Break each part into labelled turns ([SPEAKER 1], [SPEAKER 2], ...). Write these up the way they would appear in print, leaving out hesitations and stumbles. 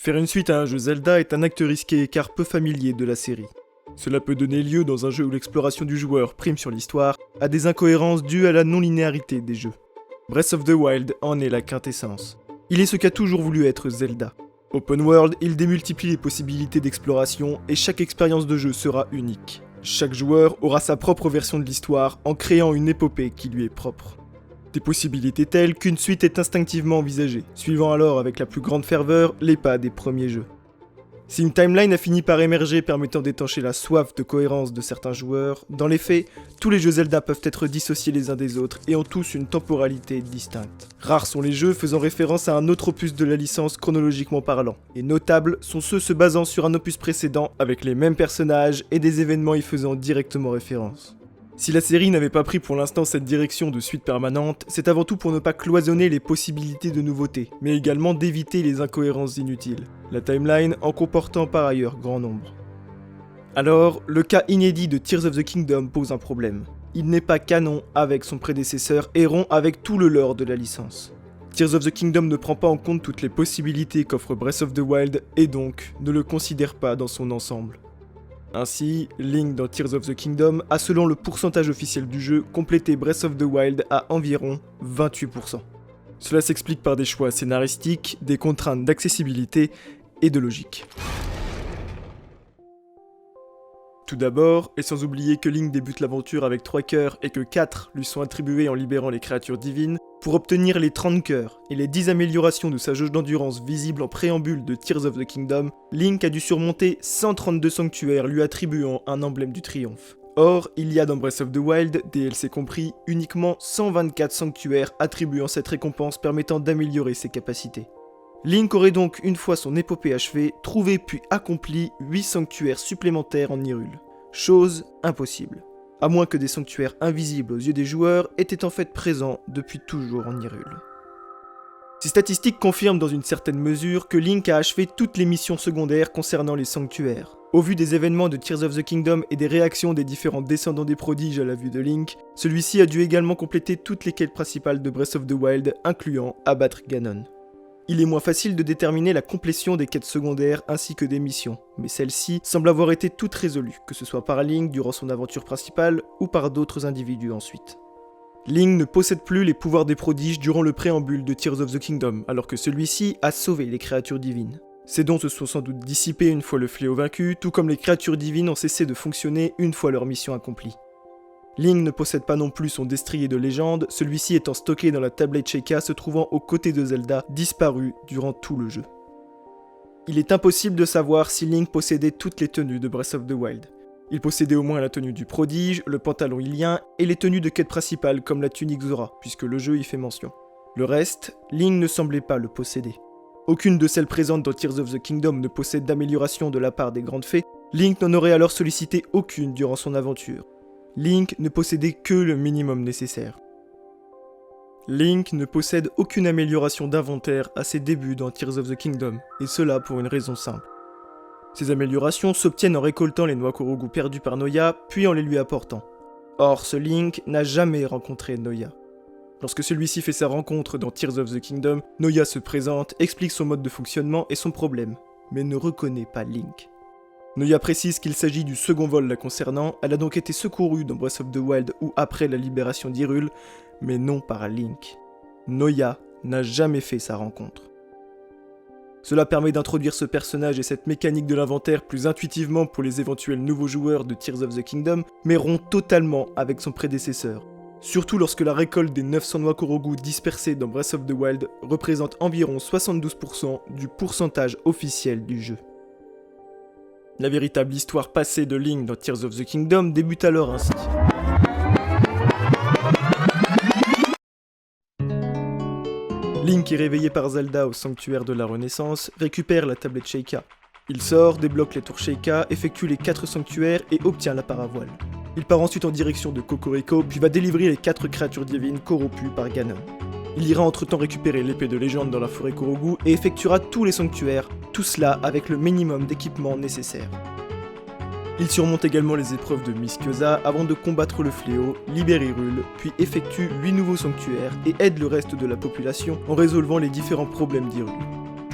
[SPEAKER 1] Faire une suite à un jeu Zelda est un acte risqué car peu familier de la série. Cela peut donner lieu, dans un jeu où l'exploration du joueur prime sur l'histoire, à des incohérences dues à la non-linéarité des jeux. Breath of the Wild en est la quintessence. Il est ce qu'a toujours voulu être Zelda. Open World, il démultiplie les possibilités d'exploration et chaque expérience de jeu sera unique. Chaque joueur aura sa propre version de l'histoire en créant une épopée qui lui est propre. Des possibilités telles qu'une suite est instinctivement envisagée, suivant alors avec la plus grande ferveur les pas des premiers jeux. Si une timeline a fini par émerger permettant d'étancher la soif de cohérence de certains joueurs, dans les faits, tous les jeux Zelda peuvent être dissociés les uns des autres et ont tous une temporalité distincte. Rares sont les jeux faisant référence à un autre opus de la licence chronologiquement parlant, et notables sont ceux se basant sur un opus précédent avec les mêmes personnages et des événements y faisant directement référence. Si la série n'avait pas pris pour l'instant cette direction de suite permanente, c'est avant tout pour ne pas cloisonner les possibilités de nouveautés, mais également d'éviter les incohérences inutiles, la timeline en comportant par ailleurs grand nombre. Alors, le cas inédit de Tears of the Kingdom pose un problème. Il n'est pas canon avec son prédécesseur et rompt avec tout le lore de la licence. Tears of the Kingdom ne prend pas en compte toutes les possibilités qu'offre Breath of the Wild et donc ne le considère pas dans son ensemble. Ainsi, Link dans Tears of the Kingdom a selon le pourcentage officiel du jeu complété Breath of the Wild à environ 28%. Cela s'explique par des choix scénaristiques, des contraintes d'accessibilité et de logique. Tout d'abord, et sans oublier que Link débute l'aventure avec 3 cœurs et que 4 lui sont attribués en libérant les créatures divines, pour obtenir les 30 cœurs et les 10 améliorations de sa jauge d'endurance visibles en préambule de Tears of the Kingdom, Link a dû surmonter 132 sanctuaires lui attribuant un emblème du triomphe. Or, il y a dans Breath of the Wild, DLC compris, uniquement 124 sanctuaires attribuant cette récompense permettant d'améliorer ses capacités. Link aurait donc, une fois son épopée achevée, trouvé puis accompli 8 sanctuaires supplémentaires en Hyrule. Chose impossible. À moins que des sanctuaires invisibles aux yeux des joueurs étaient en fait présents depuis toujours en Hyrule. Ces statistiques confirment dans une certaine mesure que Link a achevé toutes les missions secondaires concernant les sanctuaires. Au vu des événements de Tears of the Kingdom et des réactions des différents descendants des prodiges à la vue de Link, celui-ci a dû également compléter toutes les quêtes principales de Breath of the Wild, incluant abattre Ganon. Il est moins facile de déterminer la complétion des quêtes secondaires ainsi que des missions, mais celles-ci semblent avoir été toutes résolues, que ce soit par Link durant son aventure principale ou par d'autres individus ensuite. Link ne possède plus les pouvoirs des prodiges durant le préambule de Tears of the Kingdom, alors que celui-ci a sauvé les créatures divines. Ces dons se sont sans doute dissipés une fois le fléau vaincu, tout comme les créatures divines ont cessé de fonctionner une fois leur mission accomplie. Link ne possède pas non plus son destrier de légende, celui-ci étant stocké dans la tablette Sheikah se trouvant aux côtés de Zelda, disparu durant tout le jeu. Il est impossible de savoir si Link possédait toutes les tenues de Breath of the Wild. Il possédait au moins la tenue du prodige, le pantalon ilien et les tenues de quête principale comme la tunique Zora, puisque le jeu y fait mention. Le reste, Link ne semblait pas le posséder. Aucune de celles présentes dans Tears of the Kingdom ne possède d'amélioration de la part des grandes fées, Link n'en aurait alors sollicité aucune durant son aventure. Link ne possédait que le minimum nécessaire. Link ne possède aucune amélioration d'inventaire à ses débuts dans Tears of the Kingdom, et cela pour une raison simple. Ces améliorations s'obtiennent en récoltant les noix Korogu perdues par Noya, puis en les lui apportant. Or, ce Link n'a jamais rencontré Noya. Lorsque celui-ci fait sa rencontre dans Tears of the Kingdom, Noya se présente, explique son mode de fonctionnement et son problème, mais ne reconnaît pas Link. Noya précise qu'il s'agit du second vol la concernant, elle a donc été secourue dans Breath of the Wild ou après la libération d'Hyrule, mais non par Link. Noya n'a jamais fait sa rencontre. Cela permet d'introduire ce personnage et cette mécanique de l'inventaire plus intuitivement pour les éventuels nouveaux joueurs de Tears of the Kingdom, mais rompt totalement avec son prédécesseur. Surtout lorsque la récolte des 900 noix Korogu dispersées dans Breath of the Wild représente environ 72% du pourcentage officiel du jeu. La véritable histoire passée de Link dans Tears of the Kingdom débute alors ainsi. Link est réveillé par Zelda au sanctuaire de la Renaissance, récupère la tablette Sheikah. Il sort, débloque les tours Sheikah, effectue les 4 sanctuaires et obtient la paravoile. Il part ensuite en direction de Kokoriko, puis va délivrer les 4 créatures divines corrompues par Ganon. Il ira entre-temps récupérer l'épée de légende dans la forêt Korogu et effectuera tous les sanctuaires, tout cela avec le minimum d'équipement nécessaire. Il surmonte également les épreuves de Mistiosa avant de combattre le fléau, libère Hyrule, puis effectue 8 nouveaux sanctuaires et aide le reste de la population en résolvant les différents problèmes d'Hyrule.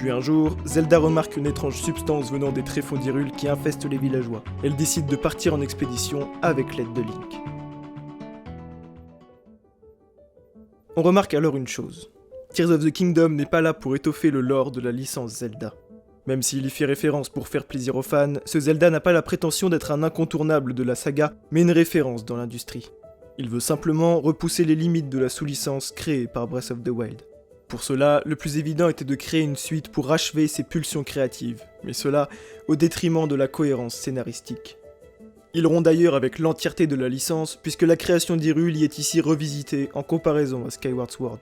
[SPEAKER 1] Puis un jour, Zelda remarque une étrange substance venant des tréfonds d'Hyrule qui infeste les villageois. Elle décide de partir en expédition avec l'aide de Link. On remarque alors une chose. Tears of the Kingdom n'est pas là pour étoffer le lore de la licence Zelda. Même s'il y fait référence pour faire plaisir aux fans, ce Zelda n'a pas la prétention d'être un incontournable de la saga, mais une référence dans l'industrie. Il veut simplement repousser les limites de la sous-licence créée par Breath of the Wild. Pour cela, le plus évident était de créer une suite pour achever ses pulsions créatives, mais cela au détriment de la cohérence scénaristique. Ils rompt d'ailleurs avec l'entièreté de la licence, puisque la création d'Hyrule y est ici revisitée en comparaison à Skyward Sword.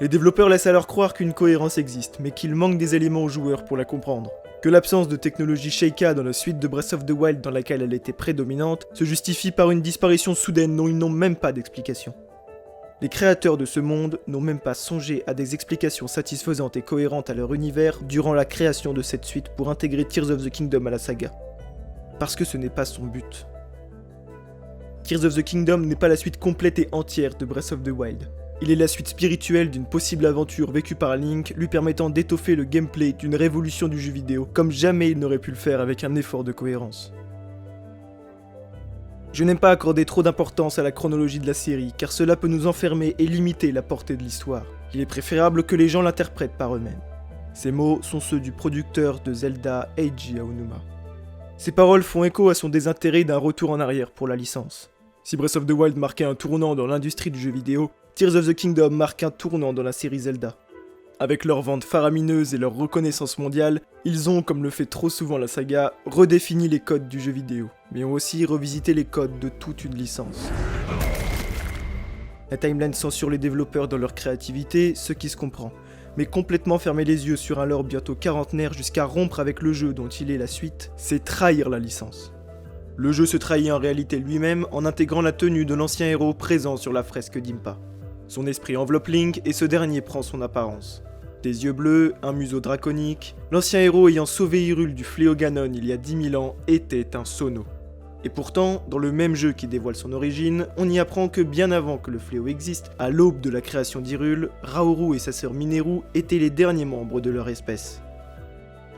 [SPEAKER 1] Les développeurs laissent alors croire qu'une cohérence existe, mais qu'il manque des éléments aux joueurs pour la comprendre. Que l'absence de technologie Sheikah dans la suite de Breath of the Wild dans laquelle elle était prédominante se justifie par une disparition soudaine dont ils n'ont même pas d'explication. Les créateurs de ce monde n'ont même pas songé à des explications satisfaisantes et cohérentes à leur univers durant la création de cette suite pour intégrer Tears of the Kingdom à la saga. Parce que ce n'est pas son but. Tears of the Kingdom n'est pas la suite complète et entière de Breath of the Wild. Il est la suite spirituelle d'une possible aventure vécue par Link, lui permettant d'étoffer le gameplay d'une révolution du jeu vidéo, comme jamais il n'aurait pu le faire avec un effort de cohérence. Je n'aime pas accorder trop d'importance à la chronologie de la série, car cela peut nous enfermer et limiter la portée de l'histoire. Il est préférable que les gens l'interprètent par eux-mêmes. Ces mots sont ceux du producteur de Zelda, Eiji Aonuma. Ces paroles font écho à son désintérêt d'un retour en arrière pour la licence. Si Breath of the Wild marquait un tournant dans l'industrie du jeu vidéo, Tears of the Kingdom marque un tournant dans la série Zelda. Avec leurs ventes faramineuses et leur reconnaissance mondiale, ils ont, comme le fait trop souvent la saga, redéfini les codes du jeu vidéo, mais ont aussi revisité les codes de toute une licence. La timeline censure les développeurs dans leur créativité, ce qui se comprend, mais complètement fermer les yeux sur un lore bientôt quarantenaire jusqu'à rompre avec le jeu dont il est la suite, c'est trahir la licence. Le jeu se trahit en réalité lui-même en intégrant la tenue de l'ancien héros présent sur la fresque d'Impa. Son esprit enveloppe Link et ce dernier prend son apparence. Des yeux bleus, un museau draconique, l'ancien héros ayant sauvé Hyrule du fléau Ganon il y a 10 000 ans était un Sono. Et pourtant, dans le même jeu qui dévoile son origine, on y apprend que bien avant que le fléau existe, à l'aube de la création d'Hyrule, Raoru et sa sœur Mineru étaient les derniers membres de leur espèce.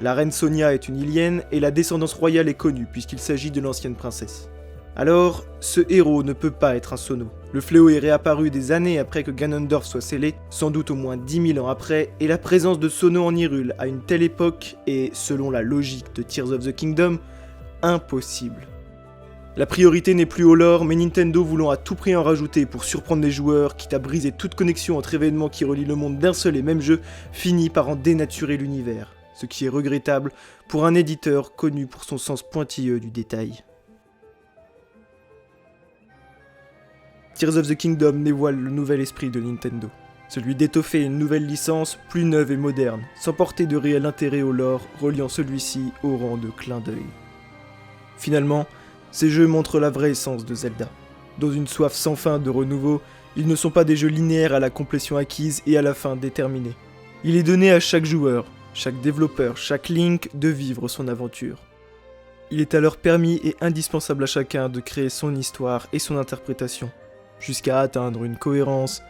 [SPEAKER 1] La reine Sonia est une Hylienne et la descendance royale est connue puisqu'il s'agit de l'ancienne princesse. Alors, ce héros ne peut pas être un Sono. Le fléau est réapparu des années après que Ganondorf soit scellé, sans doute au moins 10 000 ans après, et la présence de Sono en Hyrule à une telle époque est, selon la logique de Tears of the Kingdom, impossible. La priorité n'est plus au lore, mais Nintendo voulant à tout prix en rajouter pour surprendre les joueurs, quitte à briser toute connexion entre événements qui relient le monde d'un seul et même jeu, finit par en dénaturer l'univers, ce qui est regrettable pour un éditeur connu pour son sens pointilleux du détail. Tears of the Kingdom dévoile le nouvel esprit de Nintendo, celui d'étoffer une nouvelle licence plus neuve et moderne, sans porter de réel intérêt au lore, reliant celui-ci au rang de clin d'œil. Finalement, ces jeux montrent la vraie essence de Zelda. Dans une soif sans fin de renouveau, ils ne sont pas des jeux linéaires à la complétion acquise et à la fin déterminée. Il est donné à chaque joueur, chaque développeur, chaque Link de vivre son aventure. Il est alors permis et indispensable à chacun de créer son histoire et son interprétation, jusqu'à atteindre une cohérence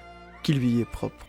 [SPEAKER 1] qui lui est propre.